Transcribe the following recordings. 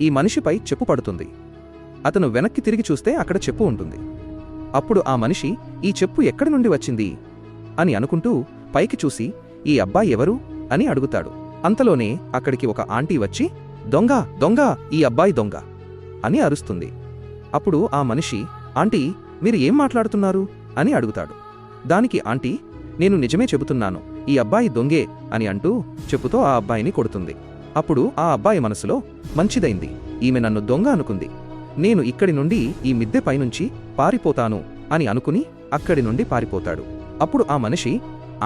ఈ మనిషిపై చెప్పు పడుతుంది. అతను వెనక్కి తిరిగి చూస్తే అక్కడ చెప్పు ఉంటుంది. అప్పుడు ఆ మనిషి ఈ చెప్పు ఎక్కడి నుండి వచ్చింది అని అనుకుంటూ పైకి చూసి ఈ అబ్బాయి ఎవరు అని అడుగుతాడు. అంతలోనే అక్కడికి ఒక ఆంటీ వచ్చి దొంగ దొంగ ఈ అబ్బాయి దొంగ అని అరుస్తుంది. అప్పుడు ఆ మనిషి ఆంటీ మీరు ఏం మాట్లాడుతున్నారు అని అడుగుతాడు. దానికి ఆంటీ నేను నిజమే చెబుతున్నాను, ఈ అబ్బాయి దొంగే అని అంటూ చెప్పుతో ఆ అబ్బాయిని కొడుతుంది. అప్పుడు ఆ అబ్బాయి మనసులో మంచిదైంది, ఈమె నన్ను దొంగ అనుకుంది, నేను ఇక్కడి నుండి ఈ మిద్దె పైనుంచి పారిపోతాను అని అనుకుని అక్కడి నుండి పారిపోతాడు. అప్పుడు ఆ మనిషి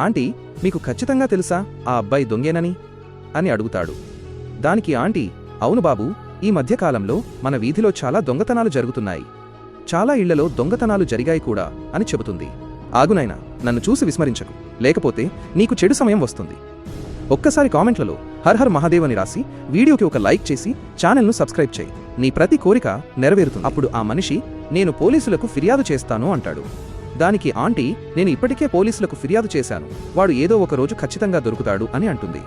ఆంటీ మీకు ఖచ్చితంగా తెలుసా ఆ అబ్బాయి దొంగేనని అని అడుగుతాడు. దానికి ఆంటీ అవును బాబూ, ఈ మధ్యకాలంలో మన వీధిలో చాలా దొంగతనాలు జరుగుతున్నాయి, చాలా ఇళ్లలో దొంగతనాలు జరిగాయి కూడా అని చెబుతుంది. ఆగునైనా నన్ను చూసి విస్మరించకు, లేకపోతే నీకు చెడు సమయం వస్తుంది. ఒక్కసారి కామెంట్లలో హర్ హర్ మహాదేవ్ అని రాసి వీడియోకి ఒక లైక్ చేసి ఛానల్ను సబ్స్క్రైబ్ చేయి, నీ ప్రతి కోరిక నెరవేరుతుంది. అప్పుడు ఆ మనిషి నేను పోలీసులకు ఫిర్యాదు చేస్తాను అంటాడు. దానికి ఆంటీ నేను ఇప్పటికే పోలీసులకు ఫిర్యాదు చేశాను, వాడు ఏదో ఒక రోజు ఖచ్చితంగా దొరుకుతాడు అని అంటుంది.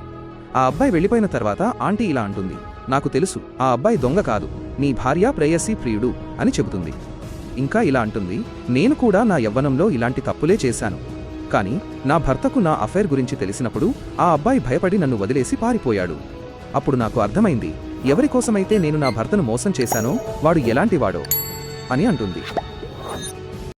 ఆ అబ్బాయి వెళ్ళిపోయిన తర్వాత ఆంటీ ఇలా అంటుంది, నాకు తెలుసు ఆ అబ్బాయి దొంగ కాదు, నీ భార్య ప్రేయసీ ప్రియుడు అని చెబుతుంది. ఇంకా ఇలా అంటుంది, నేను కూడా నా యవ్వనంలో ఇలాంటి తప్పులే చేశాను, కానీ నా భర్తకు నా అఫైర్ గురించి తెలిసినప్పుడు ఆ అబ్బాయి భయపడి నన్ను వదిలేసి పారిపోయాడు. అప్పుడు నాకు అర్థమైంది ఎవరికోసమైతే నేను నా భర్తను మోసం చేశానో వాడు ఎలాంటివాడో అని అంటుంది.